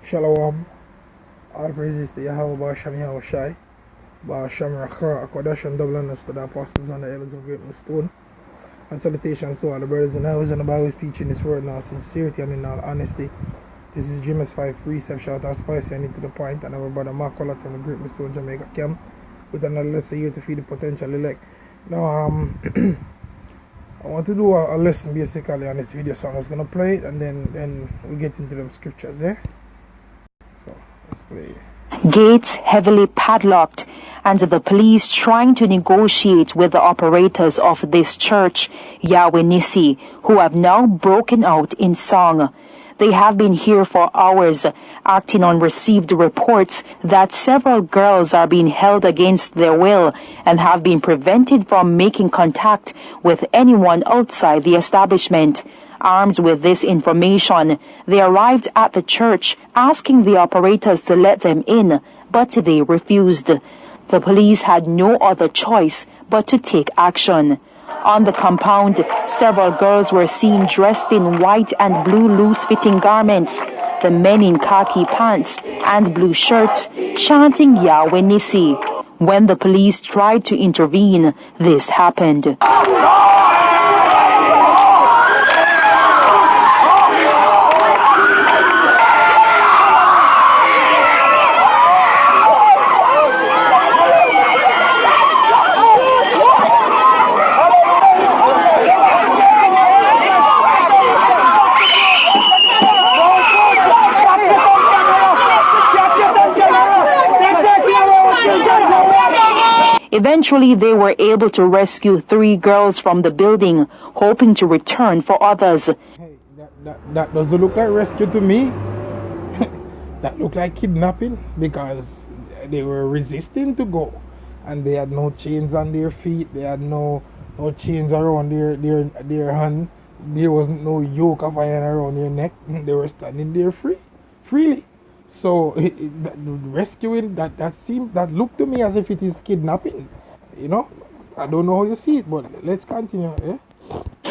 Shalom, all praises to Yahweh, Basham Yahushai, Basham Racha, Akodash Dublin, to the apostles and the elders of Great Stone, and salutations to all the brothers and others and the Bible is teaching this word in all sincerity and in all honesty. This is James 5 precept, short and spicy and to the point, and our brother Mark Collett from the Great Stone, Jamaica camp, with another lesson here to feed the potential elect. Now, I want to do a lesson basically on this video, so I'm just going to play it and then we get into them scriptures, eh? So, let's play it. Gates heavily padlocked, and the police trying to negotiate with the operators of this church, Yahweh Nissi, who have now broken out in song. They have been here for hours, acting on received reports that several girls are being held against their will and have been prevented from making contact with anyone outside the establishment. Armed with this information, they arrived at the church asking the operators to let them in, but they refused. The police had no other choice but to take action. On the compound, several girls were seen dressed in white and blue loose-fitting garments, the men in khaki pants and blue shirts, chanting Yahweh Nissi. When the police tried to intervene, this happened. Eventually, they were able to rescue 3 girls from the building, hoping to return for others. Hey, that doesn't look like rescue to me. That looked like kidnapping because they were resisting to go, and they had no chains on their feet. They had no chains around their hand. There wasn't no yoke of iron around their neck. They were standing there freely. So rescuing that looked to me as if it is kidnapping. You know, I don't know how you see it, but let's continue. Eh?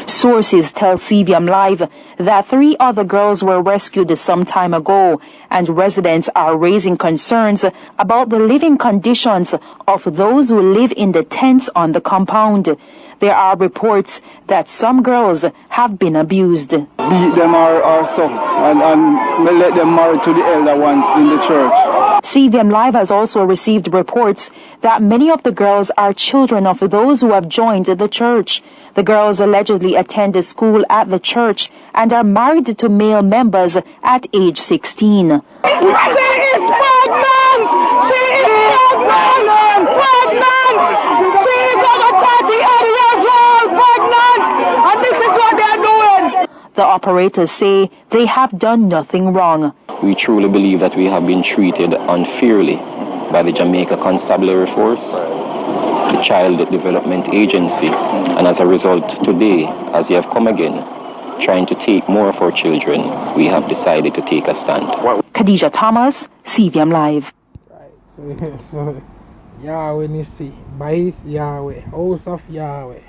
Sources tell CVM Live that 3 other girls were rescued some time ago, and residents are raising concerns about the living conditions of those who live in the tents on the compound. There are reports that some girls have been abused. Beat them or so, and let them marry to the elder ones in the church. CVM Live has also received reports that many of the girls are children of those who have joined the church. The girls allegedly attended school at the church and are married to male members at age 16. She is pregnant! She is pregnant! Pregnant! She is over 38 years old, pregnant! And this is what they are doing! The operators say they have done nothing wrong. We truly believe that we have been treated unfairly by the Jamaica Constabulary Force, the Child Development Agency, and as a result, today, as you have come again, trying to take more of our children, we have decided to take a stand. Khadija Thomas, CVM Live. Right, so Yahweh Nissi, Bait Yahweh, House of Yahweh.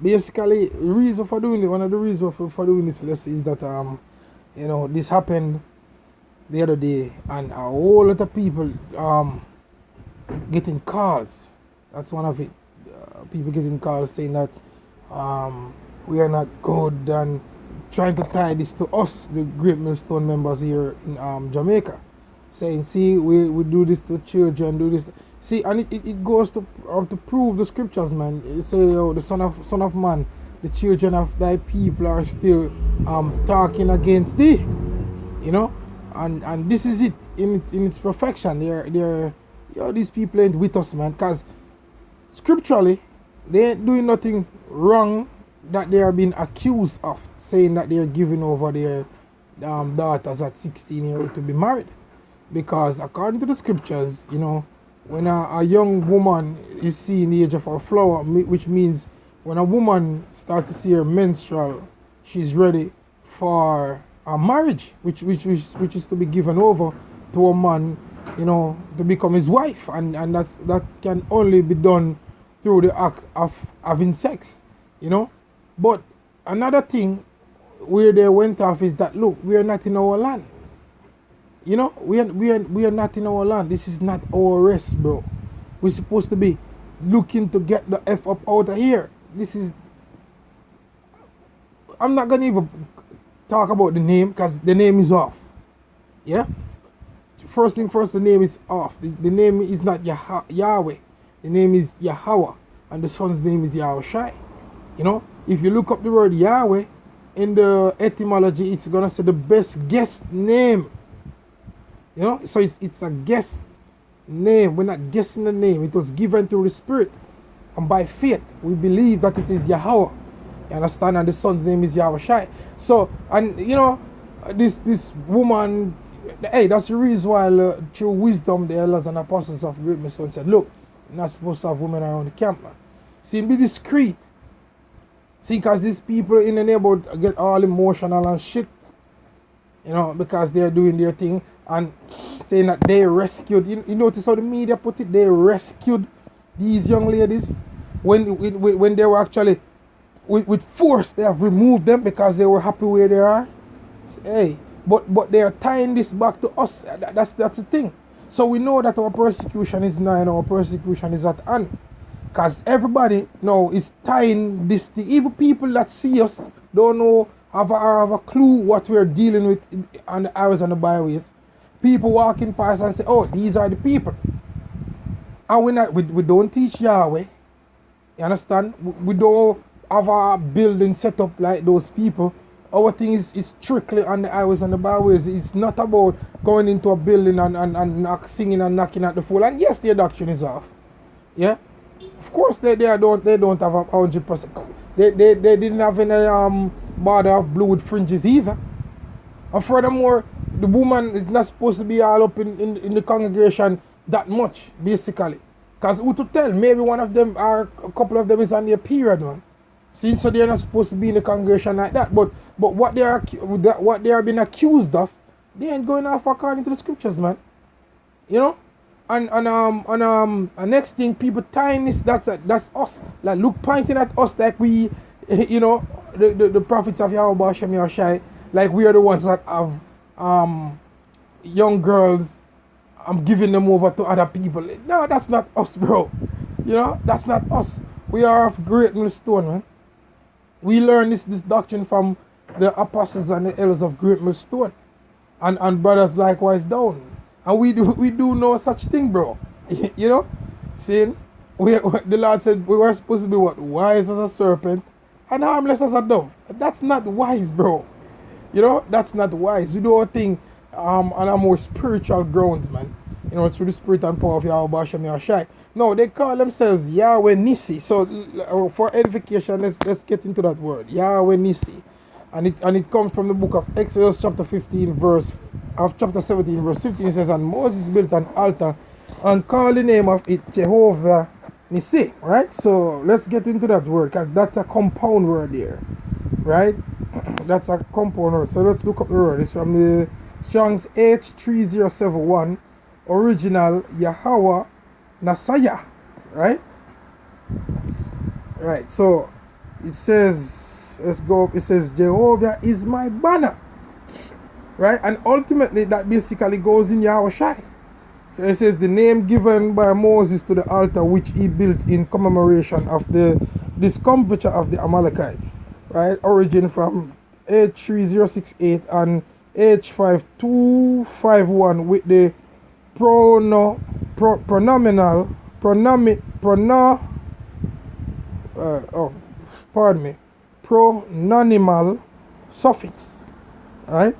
Basically, one of the reasons for doing this lesson is that you know, this happened the other day, and a whole lot of people getting calls. That's one of it. People getting calls saying that we are not good, and trying to tie this to us, the Great Millstone members here in Jamaica, saying, see, we do this to children, do this. See, and it goes to prove the scriptures, man. It say, the son of man, the children of thy people are still talking against thee, you know, and this is it in its perfection. These people ain't with us, man, because scripturally they ain't doing nothing wrong that they are being accused of, saying that they are giving over their daughters at 16 years old to be married, because according to the scriptures, you know, when a young woman is seeing the age of her flower, which means when a woman starts to see her menstrual, she's ready for a marriage, which is to be given over to a man, you know, to become his wife, and that can only be done through the act of having sex, you know. But another thing where they went off is that, look, we are not in our land. You know, we are not in our land. This is not our rest, bro. We're supposed to be looking to get the F up out of here. This is, I'm not gonna even talk about the name because the name is off. Yeah? First thing first, the name is off. The name is not Yahweh. The name is Yahweh. And the son's name is Yahweh. You know, if you look up the word Yahweh in the etymology, it's gonna say the best guest name. You know, so it's a guest name. We're not guessing the name. It was given through the Spirit. And by faith, we believe that it is Yahweh. You understand? And the son's name is Yahweh. So, and you know, this woman, hey, that's the reason why through wisdom, the elders and apostles of Great Mission said, look, you're not supposed to have women around the camp, man. See, be discreet. See, because these people in the neighborhood get all emotional and shit, you know, because they're doing their thing and saying that they rescued. You notice how the media put it? They rescued these young ladies when they were actually with force. They have removed them because they were happy where they are. Hey, but they are tying this back to us. That's the thing. So we know that our persecution is nigh and our persecution is at hand. Because everybody now is tying this thing. Even people that see us don't know, have a clue what we're dealing with on the highways and the byways. People walking past and say, oh, these are the people. And we don't teach Yahweh. You understand? We don't have a building set up like those people. Our thing is strictly on the highways and the byways. It's not about going into a building and singing and knocking at the fool. And yes, their doctrine is off. Yeah? Of course they don't have 100%. They didn't have any border of blue with fringes either. And furthermore, the woman is not supposed to be all up in the congregation that much, basically. Because who to tell? Maybe one of them or a couple of them is on their period, man. See, so they're not supposed to be in the congregation like that. But what they are being accused of, they ain't going off according to the scriptures, man. You know? And next thing, people tying this, that's us. Like, look, pointing at us like we, you know, the prophets of Yahweh Shem Yahushai, like we are the ones that have young girls, I'm giving them over to other people. No, that's not us, bro. You know, that's not us. We are of great millstone, man. We learn this doctrine from the apostles and the elders of great millstone. And brothers likewise down. And we do know such thing, bro. You know? Saying, the Lord said we were supposed to be what? Wise as a serpent and harmless as a dove. That's not wise, bro. You know? That's not wise. We do our thing on a more spiritual grounds, man. You know, through the spirit and power of Yahweh Shem Yahushai. No, they call themselves Yahweh Nissi. So for edification, let's get into that word. Yahweh Nissi. And it comes from the book of Exodus chapter 17 verse 15. It says, and Moses built an altar and called the name of it Jehovah Nissi. Right? So let's get into that word, because that's a compound word there. Right? That's a compound word. So let's look up the word. It's from the Strong's H3071, original Yahweh Nasaya. Right? Right. So it says, let's go up. It says, Jehovah is my banner. Right? And ultimately that basically goes in Yahweh Shai. It says the name given by Moses to the altar which he built in commemoration of the discomfiture of the Amalekites. Right? Origin from H3068 and H5251 with the pronominal suffix. Right?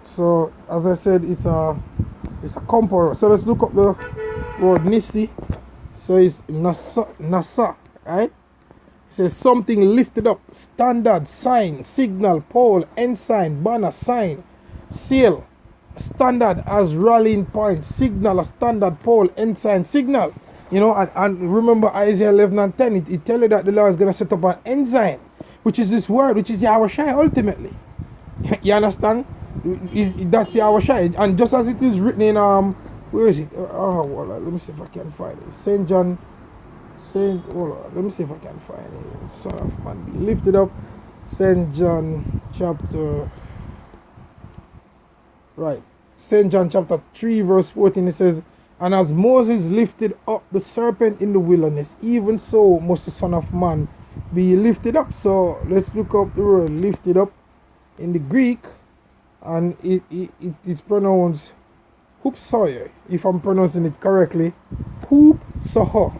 So as I said, it's a compound. So let's look up the word Nissi. So it's Nasa, right? It says something lifted up, standard, sign, signal, pole, ensign, banner, sign, seal, standard as rallying point, signal, a standard, pole, ensign, signal. You know, and remember Isaiah 11 and 10, it tells you that the Lord is going to set up an ensign, which is this word, which is Yahweh Shai ultimately. You understand? That's Yahweh Shai. And just as it is written in, where is it? Oh, well, let me see if I can find it. Let me see if I can find it. Son of man, be lifted up. St. John chapter, right. St. John chapter 3 verse 14, it says, and as Moses lifted up the serpent in the wilderness, even so must the Son of Man be lifted up. So let's look up the word lifted up in the Greek, and it's pronounced hoopsoy, if I'm pronouncing it correctly. Hoop soho.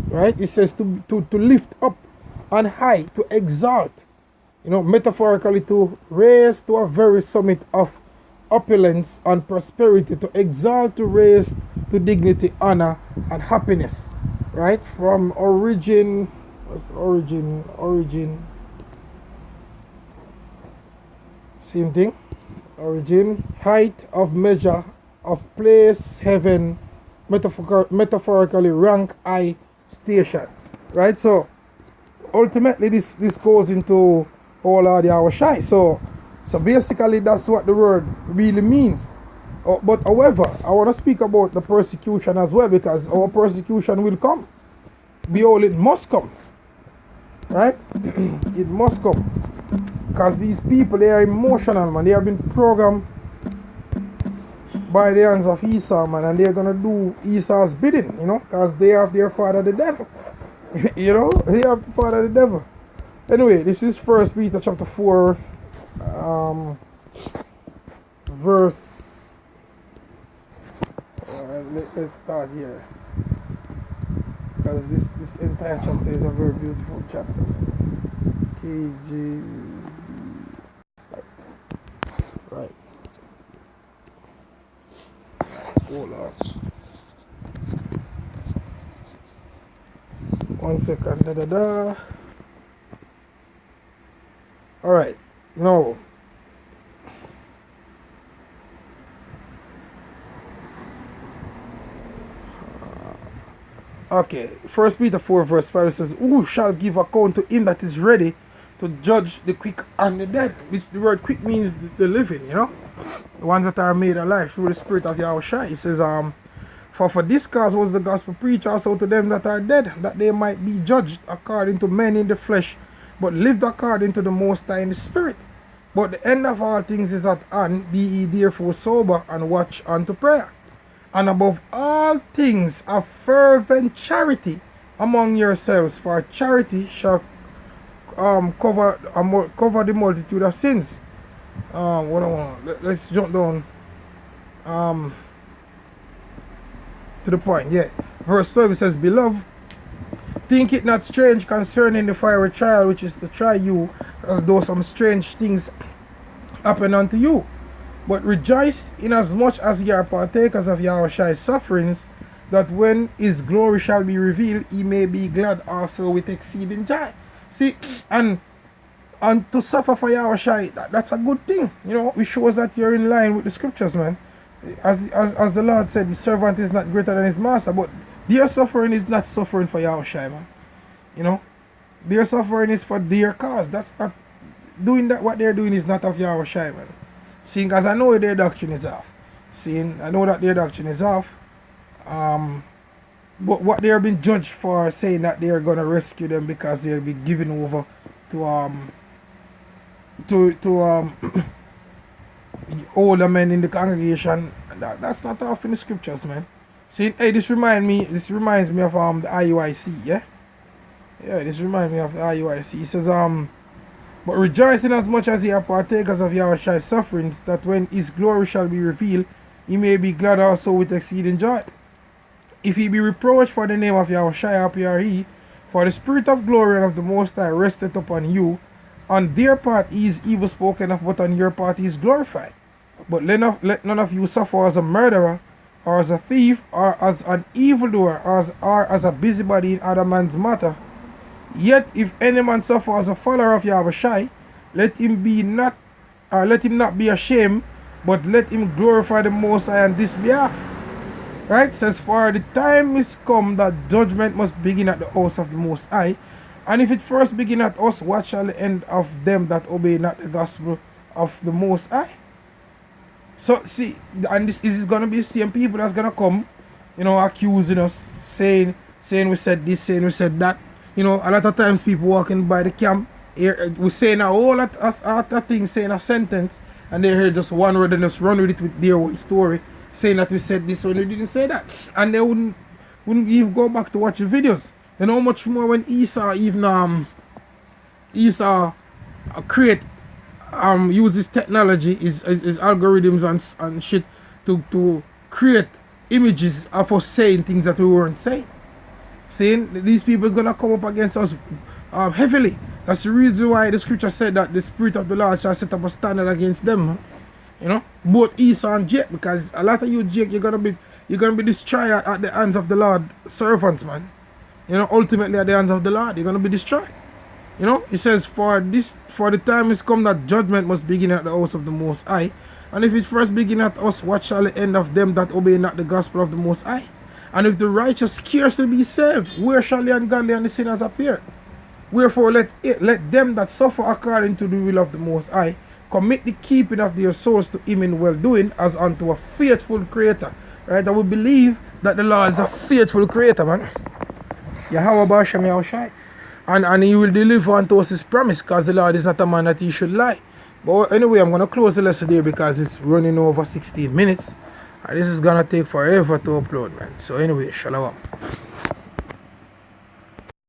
Right? It says to lift up on high, to exalt. You know, metaphorically to raise to a very summit of opulence and prosperity, to exalt, to raise to dignity, honor, and happiness. Right? From origin, what's origin, same thing. Origin, height of measure, of place, heaven, metaphorically rank, high, station. Right? So ultimately this goes into all of the Yahweh. So basically that's what the word really means. But however, I want to speak about the persecution as well, because our persecution will come. Behold, it must come. Right? It must come. Because these people, they are emotional, man. They have been programmed by the hands of Esau, man, and they're gonna do Esau's bidding, you know, because they have their father the devil. You know, they have the father the devil. Anyway, this is 1 Peter chapter 4, verse. Let's start here, because this entire chapter is a very beautiful chapter. KJV. Right. Hold on. 1 second. Alright. No. Okay. 1 Peter 4 verse 5 says, who shall give account to him that is ready to judge the quick and the dead? Which the word quick means the living, you know, the ones that are made alive through the Spirit of Yahweh. It says, for this cause was the gospel preached also to them that are dead, that they might be judged according to men in the flesh, but lived according to the Most High in the Spirit. But the end of all things is at hand. Be ye therefore sober, and watch unto prayer. And above all things, a fervent charity among yourselves, for charity shall cover the multitude of sins. Let's jump down to the point. Yeah, verse 12 says, beloved, think it not strange concerning the fiery trial which is to try you, as though some strange things happen unto you. But rejoice inasmuch as ye are partakers of Yahweh's sufferings, that when his glory shall be revealed, ye may be glad also with exceeding joy. See, and to suffer for Yahweh, that's a good thing. You know, it shows that you're in line with the scriptures, man. As the Lord said, the servant is not greater than his master, but their suffering is not suffering for Yahweh, man. You know, their suffering is for their cause. That's not doing that. What they're doing is not of Yahweh, man. Seeing as I know their doctrine is off. Seeing I know that their doctrine is off. But what they are being judged for, saying that they are gonna rescue them because they'll be given over to older men in the congregation, that's not off in the scriptures, man. See, hey, this reminds me of the IUIC, yeah? Yeah, this reminds me of the IUIC. It says, but rejoicing as much as ye are partakers of Yahweh's sufferings, that when his glory shall be revealed, ye may be glad also with exceeding joy. If he be reproached for the name of Yahweh, happy are he, for the Spirit of glory and of the Most High resteth upon you. On their part he is evil spoken of, but on your part he is glorified. But let none of you suffer as a murderer, or as a thief, or as an evildoer, or as a busybody in other man's matter. Yet if any man suffer as a follower of Yahweh, let him not be ashamed, but let him glorify the Most High on this behalf. Right? It says, for the time is come that judgment must begin at the house of the Most High. And if it first begin at us, what shall the end of them that obey not the gospel of the Most High? So see, and this is going to be the same people that's going to come, you know, accusing us, saying we said this, saying we said that. You know, a lot of times people walking by the camp, we're saying a whole lot of things, saying a sentence, and they heard just one word and just run with it with their own story, saying that we said this when we didn't say that. And they wouldn't even go back to watch the videos. You know how much more when Esau even create use this technology, his algorithms and shit to create images of us saying things that we weren't saying. Saying these people is gonna come up against us heavily. That's the reason why the scripture said that the Spirit of the Lord shall set up a standard against them. You know, both Esau and Jake, because a lot of you, Jake, you're gonna be destroyed at the hands of the Lord servants, man. You know, ultimately at the hands of the Lord, you're gonna be destroyed. You know, it says for the time is come that judgment must begin at the house of the Most High. And if it first begin at us, what shall the end of them that obey not the gospel of the Most High? And if the righteous scarcely be saved, where shall the ungodly and the sinners appear? Wherefore let them that suffer according to the will of the Most High commit the keeping of their souls to him in well-doing as unto a faithful creator. Right? I would believe that the Lord is a faithful creator, man. Yahweh Bashem Yahushai. And he will deliver unto us his promise, because the Lord is not a man that he should lie. But anyway, I'm going to close the lesson there because it's running over 16 minutes. And this is going to take forever to upload, man. So anyway, shalom.